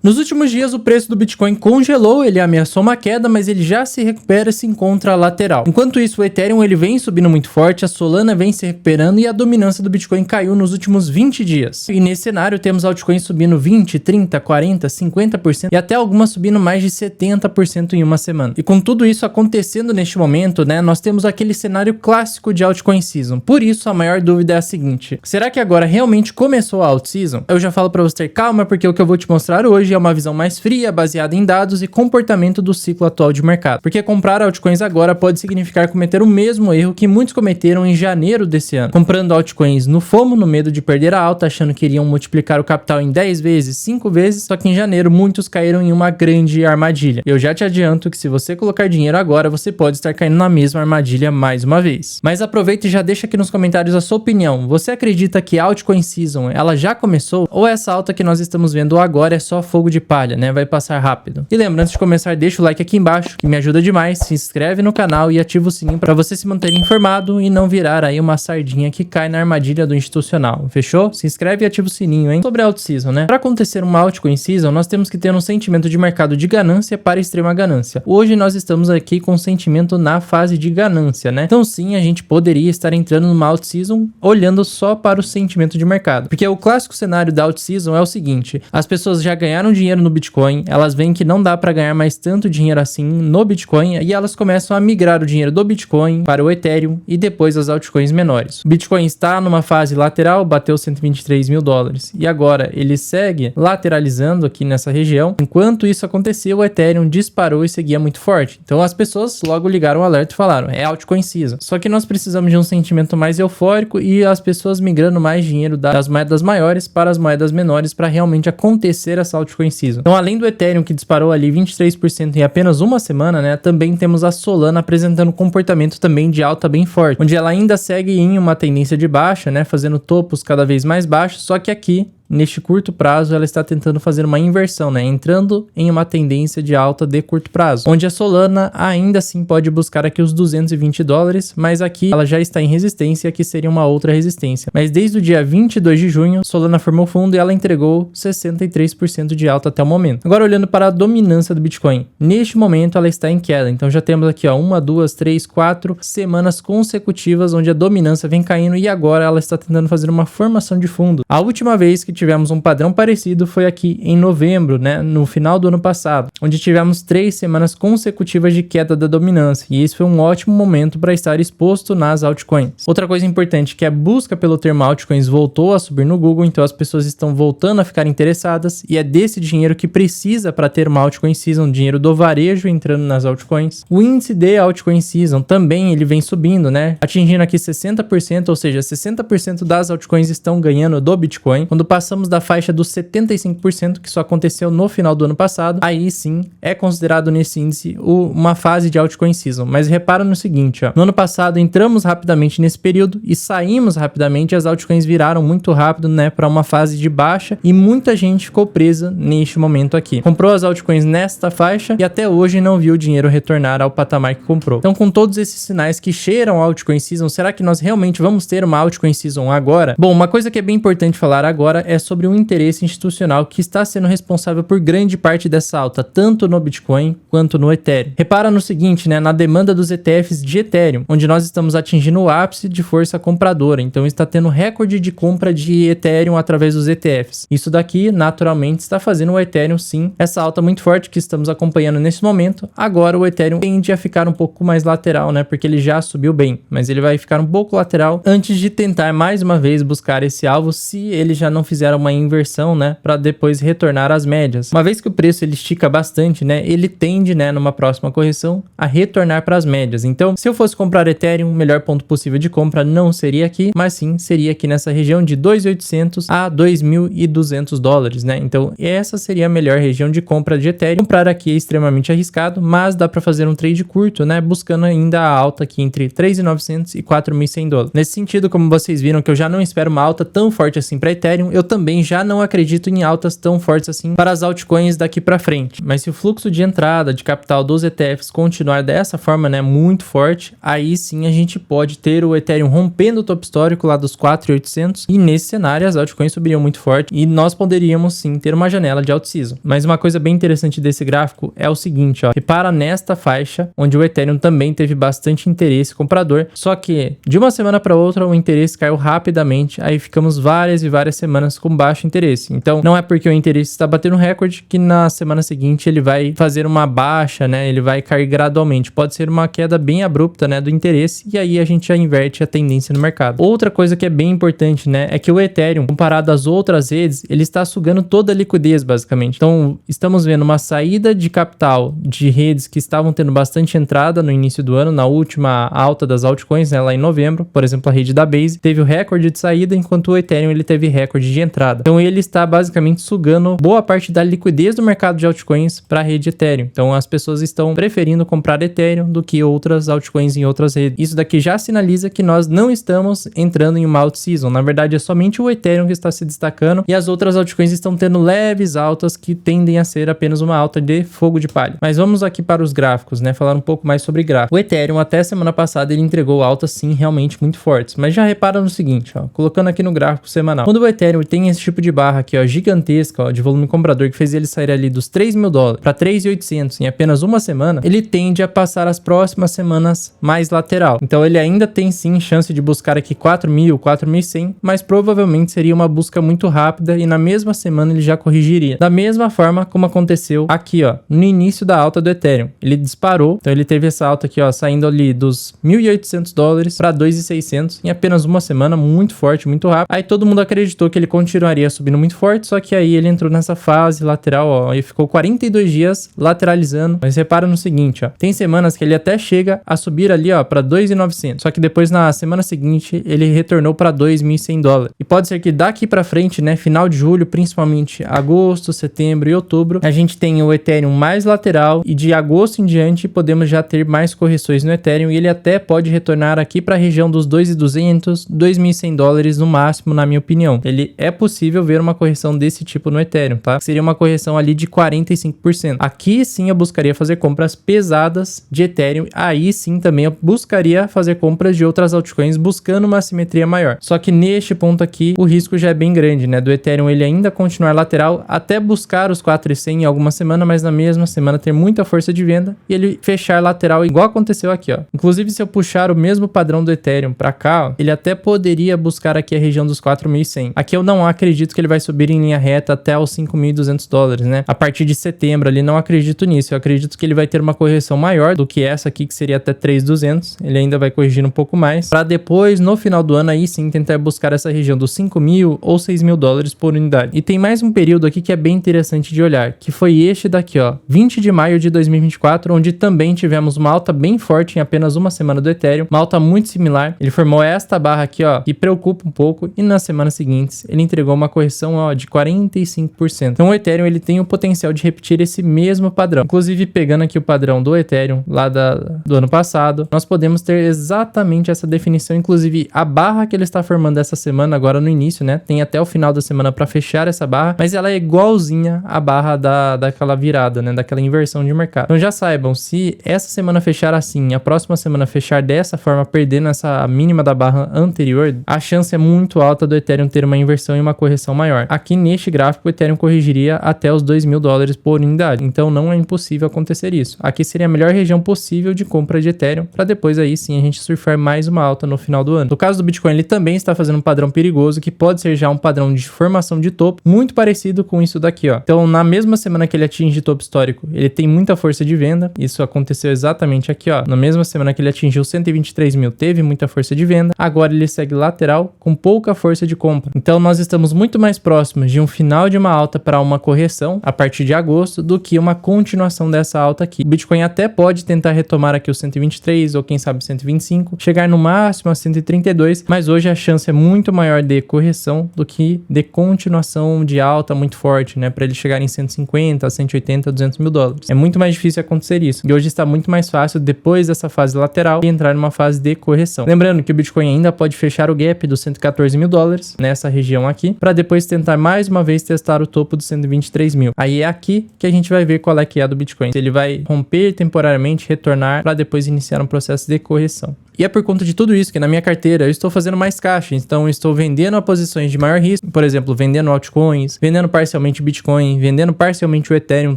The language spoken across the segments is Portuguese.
Nos últimos dias, o preço do Bitcoin congelou, ele ameaçou uma queda, mas ele já se recupera e se encontra lateral. Enquanto isso, o Ethereum ele vem subindo muito forte, a Solana vem se recuperando e a dominância do Bitcoin caiu nos últimos 20 dias. E nesse cenário, temos altcoins subindo 20, 30, 40, 50% e até algumas subindo mais de 70% em uma semana. E com tudo isso acontecendo neste momento, nós temos aquele cenário clássico de altcoin season. Por isso, a maior dúvida é a seguinte: será que agora realmente começou a alt season? Eu já falo para você ter calma, porque o que eu vou te mostrar hoje é uma visão mais fria, baseada em dados e comportamento do ciclo atual de mercado. Porque comprar altcoins agora pode significar cometer o mesmo erro que muitos cometeram em janeiro desse ano, comprando altcoins no FOMO, no medo de perder a alta, achando que iriam multiplicar o capital em 10 vezes, 5 vezes, só que em janeiro muitos caíram em uma grande armadilha. Eu já te adianto que se você colocar dinheiro agora, você pode estar caindo na mesma armadilha mais uma vez. Mas aproveita e já deixa aqui nos comentários a sua opinião. Você acredita que a altcoin season, ela já começou? Ou essa alta que nós estamos vendo agora é só fogo de palha, vai passar rápido? E lembra, antes de começar, deixa o like aqui embaixo, que me ajuda demais, se inscreve no canal e ativa o sininho para você se manter informado e não virar aí uma sardinha que cai na armadilha do institucional, fechou? Se inscreve e ativa o sininho, hein? Sobre a alt season, Para acontecer uma altcoin season, nós temos que ter um sentimento de mercado de ganância para extrema ganância. Hoje nós estamos aqui com sentimento na fase de ganância, Então sim, a gente poderia estar entrando numa alt season olhando só para o sentimento de mercado. Porque o clássico cenário da alt season é o seguinte: as pessoas já ganharam dinheiro no Bitcoin, elas veem que não dá para ganhar mais tanto dinheiro assim no Bitcoin e elas começam a migrar o dinheiro do Bitcoin para o Ethereum e depois as altcoins menores. O Bitcoin está numa fase lateral, bateu 123 mil dólares e agora ele segue lateralizando aqui nessa região. Enquanto isso aconteceu, o Ethereum disparou e seguia muito forte. Então as pessoas logo ligaram o alerta e falaram: é altcoin season. Só que nós precisamos de um sentimento mais eufórico e as pessoas migrando mais dinheiro das moedas maiores para as moedas menores para realmente acontecer essa altcoin season. Então, além do Ethereum, que disparou ali 23% em apenas uma semana, também temos a Solana apresentando comportamento também de alta bem forte, onde ela ainda segue em uma tendência de baixa, fazendo topos cada vez mais baixos, só que aqui, neste curto prazo, ela está tentando fazer uma inversão, entrando em uma tendência de alta de curto prazo, onde a Solana ainda assim pode buscar aqui os 220 dólares, mas aqui ela já está em resistência, que seria uma outra resistência. Mas desde o dia 22 de junho, Solana formou fundo e ela entregou 63% de alta até o momento. Agora, olhando para a dominância do Bitcoin, neste momento ela está em queda, então já temos aqui 1, 2, 3, 4 semanas consecutivas onde a dominância vem caindo e agora ela está tentando fazer uma formação de fundo. A última vez que tivemos um padrão parecido foi aqui em novembro, no final do ano passado, onde tivemos 3 semanas consecutivas de queda da dominância, e esse foi um ótimo momento para estar exposto nas altcoins. Outra coisa importante que a busca pelo termo altcoins voltou a subir no Google, então as pessoas estão voltando a ficar interessadas, e é desse dinheiro que precisa para ter uma altcoin season, dinheiro do varejo entrando nas altcoins. O índice de altcoin season também ele vem subindo, atingindo aqui 60%, ou seja, 60% das altcoins estão ganhando do Bitcoin. Quando passamos da faixa dos 75%, que só aconteceu no final do ano passado, aí sim é considerado nesse índice uma fase de altcoin season. Mas repara no seguinte, no ano passado entramos rapidamente nesse período e saímos rapidamente, as altcoins viraram muito rápido, para uma fase de baixa e muita gente ficou presa neste momento aqui. Comprou as altcoins nesta faixa e até hoje não viu o dinheiro retornar ao patamar que comprou. Então, com todos esses sinais que cheiram altcoin season, será que nós realmente vamos ter uma altcoin season agora? Bom, uma coisa que é bem importante falar agora é sobre o interesse institucional que está sendo responsável por grande parte dessa alta, tanto no Bitcoin quanto no Ethereum. Repara no seguinte, na demanda dos ETFs de Ethereum, onde nós estamos atingindo o ápice de força compradora, então está tendo recorde de compra de Ethereum através dos ETFs. Isso daqui, naturalmente, está fazendo o Ethereum, sim, essa alta muito forte que estamos acompanhando nesse momento. Agora o Ethereum tende a ficar um pouco mais lateral, porque ele já subiu bem, mas ele vai ficar um pouco lateral antes de tentar mais uma vez buscar esse alvo, se ele já não fizer uma inversão, para depois retornar às médias. Uma vez que o preço ele estica bastante, ele tende, numa próxima correção, a retornar para as médias. Então, se eu fosse comprar Ethereum, o melhor ponto possível de compra não seria aqui, mas sim seria aqui nessa região de 2.800 a 2.200 dólares, Então, essa seria a melhor região de compra de Ethereum. Comprar aqui é extremamente arriscado, mas dá para fazer um trade curto, buscando ainda a alta aqui entre 3.900 e 4.100 dólares. Nesse sentido, como vocês viram que eu já não espero uma alta tão forte assim para Ethereum, eu também também já não acredito em altas tão fortes assim para as altcoins daqui para frente. Mas se o fluxo de entrada de capital dos ETFs continuar dessa forma, né, muito forte, aí sim a gente pode ter o Ethereum rompendo o topo histórico lá dos 4.800 e nesse cenário as altcoins subiriam muito forte e nós poderíamos sim ter uma janela de alt-season. Mas uma coisa bem interessante desse gráfico é o seguinte, ó, repara nesta faixa onde o Ethereum também teve bastante interesse comprador, só que de uma semana para outra o interesse caiu rapidamente, aí ficamos várias e várias semanas com baixo interesse. Então não é porque o interesse está batendo recorde que na semana seguinte ele vai fazer uma baixa, né? Ele vai cair gradualmente. Pode ser uma queda bem abrupta, né, do interesse e aí a gente já inverte a tendência no mercado. Outra coisa que é bem importante, né, é que o Ethereum, comparado às outras redes, ele está sugando toda a liquidez basicamente. Então estamos vendo uma saída de capital de redes que estavam tendo bastante entrada no início do ano, na última alta das altcoins, né, lá em novembro. Por exemplo, a rede da Base teve o recorde de saída, enquanto o Ethereum ele teve recorde de entrada. Então ele está basicamente sugando boa parte da liquidez do mercado de altcoins para a rede Ethereum. Então as pessoas estão preferindo comprar Ethereum do que outras altcoins em outras redes. Isso daqui já sinaliza que nós não estamos entrando em uma alt season. Na verdade é somente o Ethereum que está se destacando e as outras altcoins estão tendo leves altas que tendem a ser apenas uma alta de fogo de palha. Mas vamos aqui para os gráficos, né? Falar um pouco mais sobre gráficos. O Ethereum até semana passada ele entregou altas sim realmente muito fortes. Mas já repara no seguinte, ó, colocando aqui no gráfico semanal. Quando o Ethereum tem esse tipo de barra aqui, ó, gigantesca, ó, de volume comprador que fez ele sair ali dos $3.000 para 3.800 em apenas uma semana, ele tende a passar as próximas semanas mais lateral. Então ele ainda tem sim chance de buscar aqui 4.000, 4.100, mas provavelmente seria uma busca muito rápida e na mesma semana ele já corrigiria. Da mesma forma como aconteceu aqui, ó, no início da alta do Ethereum. Ele disparou, então ele teve essa alta aqui, ó, saindo ali dos $1.800 para 2.600 em apenas uma semana, muito forte, muito rápido. Aí todo mundo acreditou que ele continuaria subindo muito forte, só que aí ele entrou nessa fase lateral, ó, e ficou 42 dias lateralizando. Mas repara no seguinte, ó, tem semanas que ele até chega a subir ali, ó, para 2.900, só que depois na semana seguinte ele retornou para $2.100. E pode ser que daqui para frente, né, final de julho, principalmente agosto, setembro e outubro, a gente tem o Ethereum mais lateral e de agosto em diante podemos já ter mais correções no Ethereum e ele até pode retornar aqui para a região dos $2.200, $2.100 no máximo, na minha opinião. Ele é possível ver uma correção desse tipo no Ethereum, tá? Seria uma correção ali de 45%. Aqui sim eu buscaria fazer compras pesadas de Ethereum, aí sim também eu buscaria fazer compras de outras altcoins buscando uma simetria maior. Só que neste ponto aqui o risco já é bem grande, né? Do Ethereum ele ainda continuar lateral até buscar os 4.100 em alguma semana, mas na mesma semana ter muita força de venda e ele fechar lateral igual aconteceu aqui, ó. Inclusive se eu puxar o mesmo padrão do Ethereum para cá, ó, ele até poderia buscar aqui a região dos 4.100. Aqui eu não acredito que ele vai subir em linha reta até os $5.200, né? A partir de setembro ali não acredito nisso. Eu acredito que ele vai ter uma correção maior do que essa aqui, que seria até 3.200. Ele ainda vai corrigir um pouco mais para depois no final do ano aí sim tentar buscar essa região dos $5.000 ou $6.000 por unidade. E tem mais um período aqui que é bem interessante de olhar, que foi este daqui, ó, 20 de maio de 2024, onde também tivemos uma alta bem forte em apenas uma semana do Ethereum, uma alta muito similar. Ele formou esta barra aqui, ó, que preocupa um pouco e nas semanas seguintes ele entregou uma correção, ó, de 45%. Então o Ethereum ele tem o potencial de repetir esse mesmo padrão. Inclusive pegando aqui o padrão do Ethereum lá do ano passado, nós podemos ter exatamente essa definição. Inclusive a barra que ele está formando essa semana agora no início, né, tem até o final da semana para fechar essa barra, mas ela é igualzinha à barra daquela virada, né, daquela inversão de mercado. Então já saibam, se essa semana fechar assim, a próxima semana fechar dessa forma, perdendo essa mínima da barra anterior, a chance é muito alta do Ethereum ter uma inversão e uma correção maior. Aqui neste gráfico o Ethereum corrigiria até os $2.000 por unidade, então não é impossível acontecer isso. Aqui seria a melhor região possível de compra de Ethereum, para depois aí sim a gente surfar mais uma alta no final do ano. No caso do Bitcoin, ele também está fazendo um padrão perigoso, que pode ser já um padrão de formação de topo, muito parecido com isso daqui, ó. Então na mesma semana que ele atinge topo histórico, ele tem muita força de venda, isso aconteceu exatamente aqui, ó. Na mesma semana que ele atingiu 123 mil, teve muita força de venda, agora ele segue lateral com pouca força de compra. Então nós estamos muito mais próximos de um final de uma alta para uma correção a partir de agosto do que uma continuação dessa alta aqui. O Bitcoin até pode tentar retomar aqui os 123 ou quem sabe 125, chegar no máximo a 132, mas hoje a chance é muito maior de correção do que de continuação de alta muito forte, né, para ele chegar em 150, 180, $200.000. É muito mais difícil acontecer isso. E hoje está muito mais fácil depois dessa fase lateral e entrar numa fase de correção. Lembrando que o Bitcoin ainda pode fechar o gap dos $114.000 nessa região aqui aqui, para depois tentar mais uma vez testar o topo dos 123 mil. Aí é aqui que a gente vai ver qual é que é do Bitcoin. Se ele vai romper temporariamente, retornar, para depois iniciar um processo de correção. E é por conta de tudo isso que na minha carteira eu estou fazendo mais caixa. Então eu estou vendendo a posições de maior risco, por exemplo, vendendo altcoins, vendendo parcialmente Bitcoin, vendendo parcialmente o Ethereum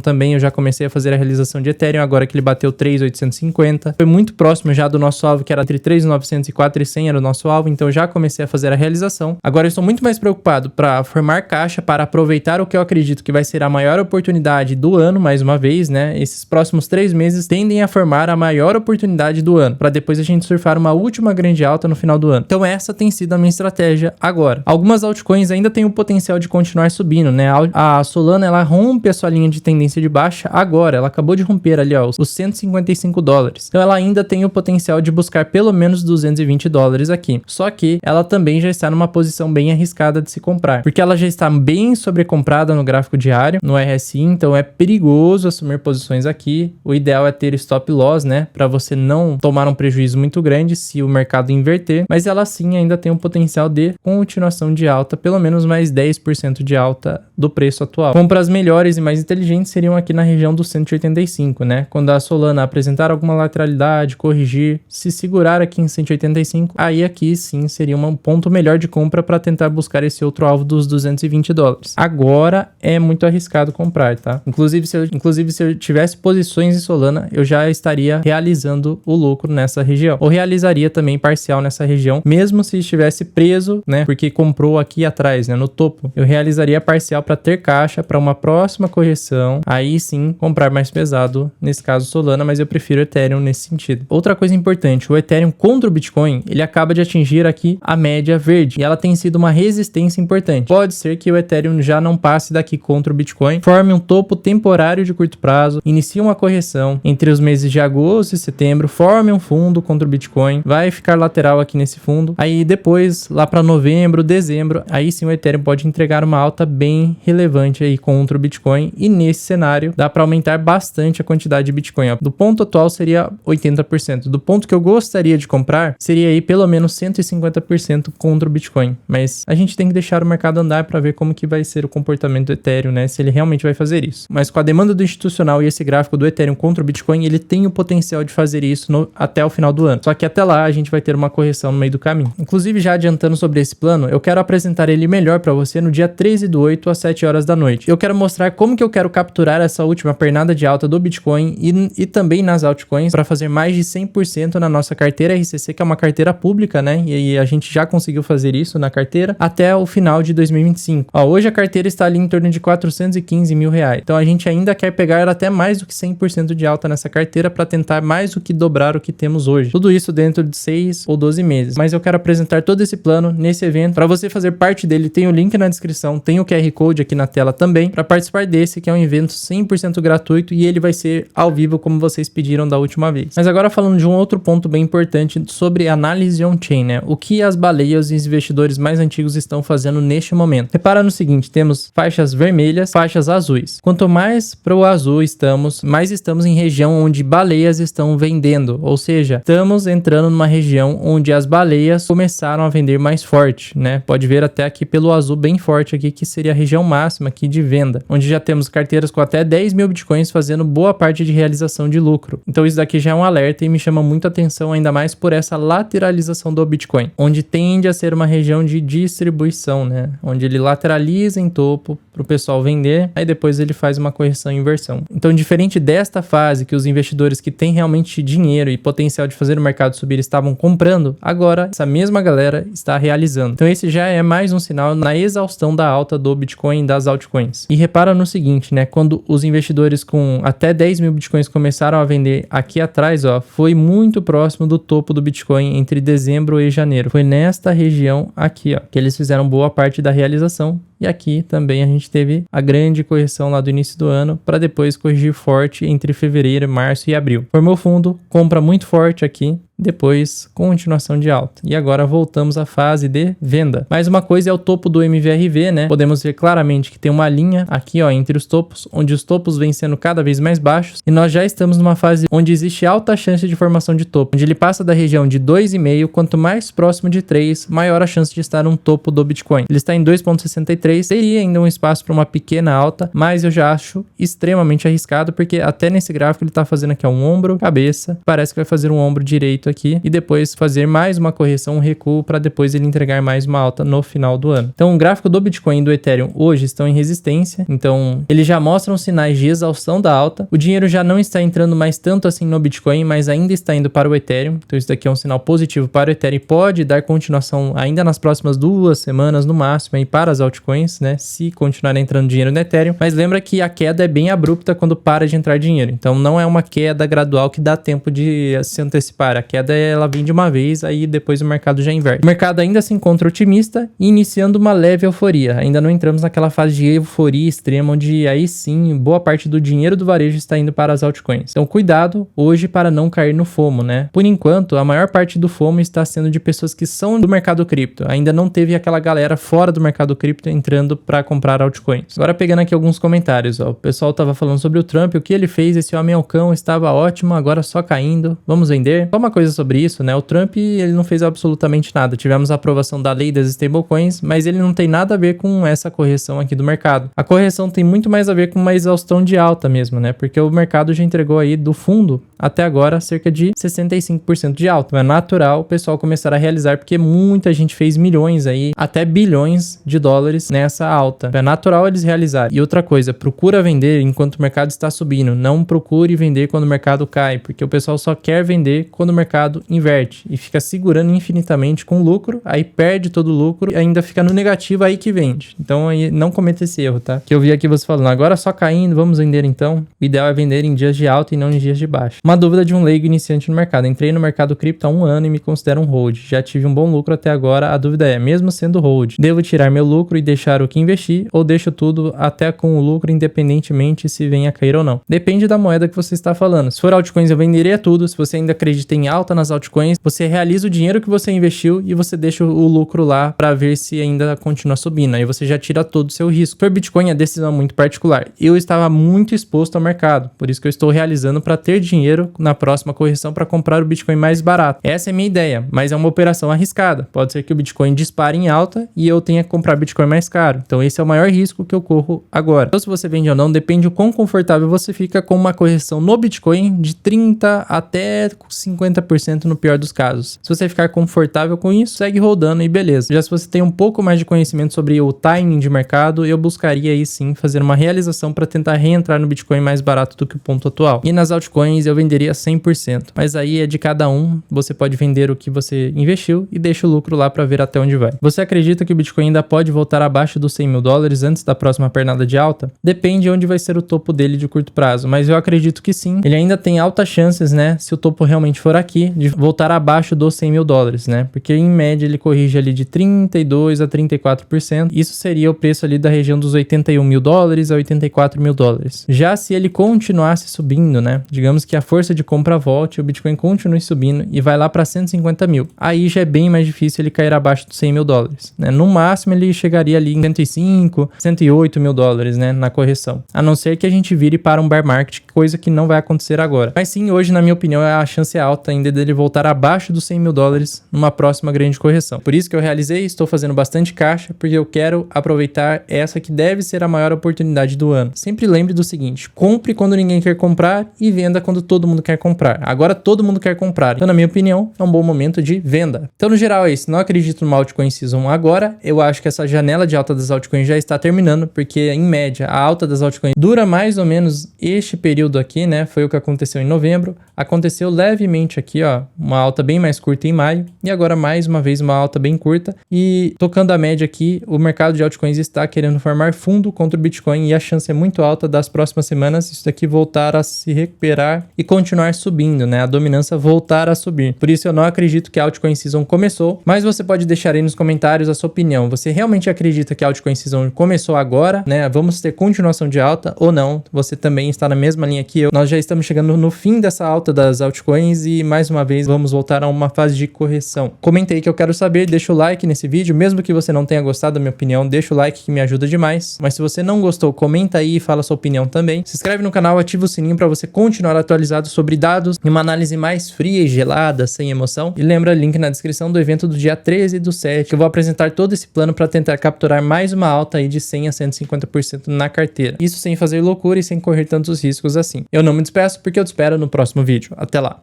também. Eu já comecei a fazer a realização de Ethereum agora que ele bateu 3.850. Foi muito próximo já do nosso alvo, que era entre 3.900 e 4.100 era o nosso alvo. Então eu já comecei a fazer a realização. Agora eu estou muito mais preocupado para formar caixa, para aproveitar o que eu acredito que vai ser a maior oportunidade do ano, mais uma vez, né? Esses próximos 3 meses tendem a formar a maior oportunidade do ano, para depois a gente surfar uma última grande alta no final do ano. Então essa tem sido a minha estratégia agora. Algumas altcoins ainda têm o potencial de continuar subindo, né? A Solana, ela rompe a sua linha de tendência de baixa agora. Ela acabou de romper ali, ó, os 155 dólares. Então ela ainda tem o potencial de buscar pelo menos 220 dólares aqui. Só que ela também já está numa posição bem arriscada de se comprar, porque ela já está bem sobrecomprada no gráfico diário, no RSI, então é perigoso assumir posições aqui. O ideal é ter stop loss, né? Para você não tomar um prejuízo muito grande se o mercado inverter, mas ela sim ainda tem um potencial de continuação de alta, pelo menos mais 10% de alta do preço atual. Compras melhores e mais inteligentes seriam aqui na região dos 185, né? Quando a Solana apresentar alguma lateralidade, corrigir, se segurar aqui em 185, aí aqui sim seria um ponto melhor de compra para tentar buscar esse outro alvo dos 220 dólares. Agora é muito arriscado comprar, tá? Inclusive se eu tivesse posições em Solana, eu já estaria realizando o lucro nessa região. Ou realizaria também parcial nessa região, mesmo se estivesse preso, né? Porque comprou aqui atrás, né? No topo. Eu realizaria parcial para ter caixa para uma próxima correção. Aí sim, comprar mais pesado, nesse caso Solana, mas eu prefiro Ethereum nesse sentido. Outra coisa importante, o Ethereum contra o Bitcoin, ele acaba de atingir aqui a média verde e ela tem sido uma resistência importante. Pode ser que o Ethereum já não passe daqui contra o Bitcoin, forme um topo temporário de curto prazo, inicie uma correção entre os meses de agosto e setembro, forme um fundo contra o Bitcoin, vai ficar lateral aqui nesse fundo, aí depois, lá para novembro, dezembro, aí sim o Ethereum pode entregar uma alta bem relevante aí contra o Bitcoin, e nesse cenário dá para aumentar bastante a quantidade de Bitcoin, ó. Do ponto atual seria 80%, do ponto que eu gostaria de comprar seria aí pelo menos 150% contra o Bitcoin, mas a gente tem que deixar o mercado andar para ver como que vai ser o comportamento do Ethereum, né, se ele realmente vai fazer isso. Mas com a demanda do institucional e esse gráfico do Ethereum contra o Bitcoin, ele tem o potencial de fazer isso até o final do ano, só que até lá a gente vai ter uma correção no meio do caminho. Inclusive, já adiantando sobre esse plano, eu quero apresentar ele melhor para você no dia 13/8 às 7 horas da noite. Eu quero mostrar como que eu quero capturar essa última pernada de alta do Bitcoin e também nas altcoins para fazer mais de 100% na nossa carteira RCC, que é uma carteira pública, né? E a gente já conseguiu fazer isso na carteira até o final de 2025. Ó, hoje a carteira está ali em torno de 415 mil reais. Então a gente ainda quer pegar até mais do que 100% de alta nessa carteira para tentar mais do que dobrar o que temos hoje. Tudo isso dentro de 6 ou 12 meses. Mas eu quero apresentar todo esse plano nesse evento. Para você fazer parte dele, tem o link na descrição, tem o QR Code aqui na tela também, para participar desse, que é um evento 100% gratuito, e ele vai ser ao vivo, como vocês pediram da última vez. Mas agora falando de um outro ponto bem importante sobre análise on-chain, né? O que as baleias e os investidores mais antigos estão fazendo neste momento. Repara no seguinte, temos faixas vermelhas, faixas azuis. Quanto mais para o azul estamos, mais estamos em região onde baleias estão vendendo, ou seja, estamos entrando numa região onde as baleias começaram a vender mais forte, né? Pode ver até aqui pelo azul bem forte aqui, que seria a região máxima aqui de venda, onde já temos carteiras com até 10 mil bitcoins fazendo boa parte de realização de lucro. Então isso daqui já é um alerta e me chama muito atenção, ainda mais por essa lateralização do Bitcoin, onde tende a ser uma região de distribuição, né? Onde ele lateraliza em topo para o pessoal vender, aí depois ele faz uma correção em inversão. Então, diferente desta fase que os investidores que têm realmente dinheiro e potencial de fazer o mercado subir estavam comprando, agora essa mesma galera está realizando. Então esse já é mais um sinal na exaustão da alta do Bitcoin e das altcoins. E repara no seguinte, né? Quando os investidores com até 10 mil Bitcoins começaram a vender aqui atrás, ó, foi muito próximo do topo do Bitcoin entre dezembro e janeiro. Foi nesta região aqui, ó, que eles fizeram boa parte da realização. E aqui também a gente teve a grande correção lá do início do ano, para depois corrigir forte entre fevereiro, março e abril. Formou fundo, compra muito forte aqui, depois continuação de alta. E agora voltamos à fase de venda. Mais uma coisa é o topo do MVRV, né? Podemos ver claramente que tem uma linha aqui, ó, entre os topos, onde os topos vêm sendo cada vez mais baixos, e nós já estamos numa fase onde existe alta chance de formação de topo, onde ele passa da região de 2,5, quanto mais próximo de 3, maior a chance de estar um topo do Bitcoin. Ele está em 2,63, teria ainda um espaço para uma pequena alta, mas eu já acho extremamente arriscado, porque até nesse gráfico ele está fazendo aqui um ombro, cabeça, parece que vai fazer um ombro direito aqui e depois fazer mais uma correção, um recuo, para depois ele entregar mais uma alta no final do ano. Então o gráfico do Bitcoin e do Ethereum hoje estão em resistência, então eles já mostram sinais de exaustão da alta. O dinheiro já não está entrando mais tanto assim no Bitcoin, mas ainda está indo para o Ethereum, então isso daqui é um sinal positivo para o Ethereum e pode dar continuação ainda nas próximas 2 semanas no máximo aí para as altcoins, né, se continuar entrando dinheiro no Ethereum. Mas lembra que a queda é bem abrupta quando para de entrar dinheiro, então não é uma queda gradual que dá tempo de se antecipar. A queda ela vem de uma vez, aí depois o mercado já inverte. O mercado ainda se encontra otimista e iniciando uma leve euforia. Ainda não entramos naquela fase de euforia extrema, onde aí sim, boa parte do dinheiro do varejo está indo para as altcoins. Então cuidado hoje para não cair no FOMO, né? Por enquanto, a maior parte do FOMO está sendo de pessoas que são do mercado cripto. Ainda não teve aquela galera fora do mercado cripto entrando para comprar altcoins. Agora pegando aqui alguns comentários, ó. O pessoal tava falando sobre o Trump, o que ele fez, esse homem é o cão, estava ótimo, agora só caindo, vamos vender. Só uma coisa sobre isso, né? O Trump, ele não fez absolutamente nada. Tivemos a aprovação da lei das stablecoins, mas ele não tem nada a ver com essa correção aqui do mercado. A correção tem muito mais a ver com uma exaustão de alta mesmo, né? Porque o mercado já entregou aí do fundo até agora cerca de 65% de alta. Então é natural o pessoal começar a realizar, porque muita gente fez milhões aí, até bilhões de dólares nessa alta. Então é natural eles realizarem. E outra coisa, procura vender enquanto o mercado está subindo. Não procure vender quando o mercado cai, porque o pessoal só quer vender quando o mercado inverte e fica segurando infinitamente com lucro, aí perde todo o lucro e ainda fica no negativo, aí que vende. Então aí não cometa esse erro, tá? Que eu vi aqui você falando, agora só caindo, vamos vender então. O ideal é vender em dias de alta e não em dias de baixa. Uma dúvida de um leigo iniciante no mercado. Entrei no mercado cripto há 1 ano e me considero um hold. Já tive um bom lucro até agora. A dúvida é, mesmo sendo hold, devo tirar meu lucro e deixar o que investi, ou deixo tudo até com o lucro independentemente se vem a cair ou não? Depende da moeda que você está falando. Se for altcoins, eu venderia tudo. Se você ainda acredita em alta nas altcoins, você realiza o dinheiro que você investiu e você deixa o lucro lá para ver se ainda continua subindo. Aí você já tira todo o seu risco. Por Bitcoin, a decisão é muito particular. Eu estava muito exposto ao mercado, por isso que eu estou realizando para ter dinheiro na próxima correção para comprar o Bitcoin mais barato. Essa é a minha ideia, mas é uma operação arriscada. Pode ser que o Bitcoin dispare em alta e eu tenha que comprar Bitcoin mais caro. Então esse é o maior risco que eu corro agora. Então se você vende ou não, depende do quão confortável você fica com uma correção no Bitcoin de 30% até 50% no pior dos casos. Se você ficar confortável com isso, segue rodando e beleza. Já se você tem um pouco mais de conhecimento sobre o timing de mercado, eu buscaria aí sim fazer uma realização para tentar reentrar no Bitcoin mais barato do que o ponto atual. E nas altcoins eu venderia 100%, mas aí é de cada um. Você pode vender o que você investiu e deixa o lucro lá para ver até onde vai. Você acredita que o Bitcoin ainda pode voltar abaixo dos $100.000 antes da próxima pernada de alta? Depende de onde vai ser o topo dele de curto prazo, mas eu acredito que sim. Ele ainda tem altas chances, né, se o topo realmente for aqui, de voltar abaixo dos $100.000, né? Porque em média ele corrige ali de 32% a 34%. Isso seria o preço ali da região dos $81.000 a $84.000. Já se ele continuasse subindo, né? Digamos que a força de compra volte, o Bitcoin continue subindo e vai lá para 150 mil. Aí já é bem mais difícil ele cair abaixo dos $100.000, né? No máximo ele chegaria ali em 105, $108.000, né? Na correção. A não ser que a gente vire para um bear market, coisa que não vai acontecer agora. Mas sim, hoje, na minha opinião, a chance é alta ainda dele voltar abaixo dos $100.000 numa próxima grande correção. Por isso que eu realizei, estou fazendo bastante caixa, porque eu quero aproveitar essa que deve ser a maior oportunidade do ano. Sempre lembre do seguinte, compre quando ninguém quer comprar e venda quando todo mundo quer comprar. Agora todo mundo quer comprar. Então, na minha opinião, é um bom momento de venda. Então, no geral é isso. Não acredito numa altcoin Season agora. Eu acho que essa janela de alta das altcoins já está terminando, porque, em média, a alta das altcoins dura mais ou menos este período aqui, né? Foi o que aconteceu em novembro. Aconteceu levemente aqui, ó, uma alta bem mais curta em maio. E agora, mais uma vez, uma alta bem curta. E, tocando a média aqui, o mercado de altcoins está querendo formar fundo contra o Bitcoin e a chance é muito alta das próximas semanas isso daqui voltar a se recuperar e continuar subindo, né? A dominância voltar a subir. Por isso eu não acredito que a Altcoin Season começou, mas você pode deixar aí nos comentários a sua opinião. Você realmente acredita que a Altcoin Season começou agora, né? Vamos ter continuação de alta ou não? Você também está na mesma linha que eu. Nós já estamos chegando no fim dessa alta das altcoins e mais uma vez vamos voltar a uma fase de correção. Comenta aí que eu quero saber, deixa o like nesse vídeo, mesmo que você não tenha gostado da minha opinião, deixa o like que me ajuda demais. Mas se você não gostou, comenta aí e fala sua opinião também. Se inscreve no canal, ativa o sininho para você continuar atualizado sobre dados e uma análise mais fria e gelada, sem emoção. E lembra, link na descrição do evento do dia 13/7, que eu vou apresentar todo esse plano para tentar capturar mais uma alta aí de 100 a 150% na carteira. Isso sem fazer loucura e sem correr tantos riscos assim. Eu não me despeço porque eu te espero no próximo vídeo. Até lá!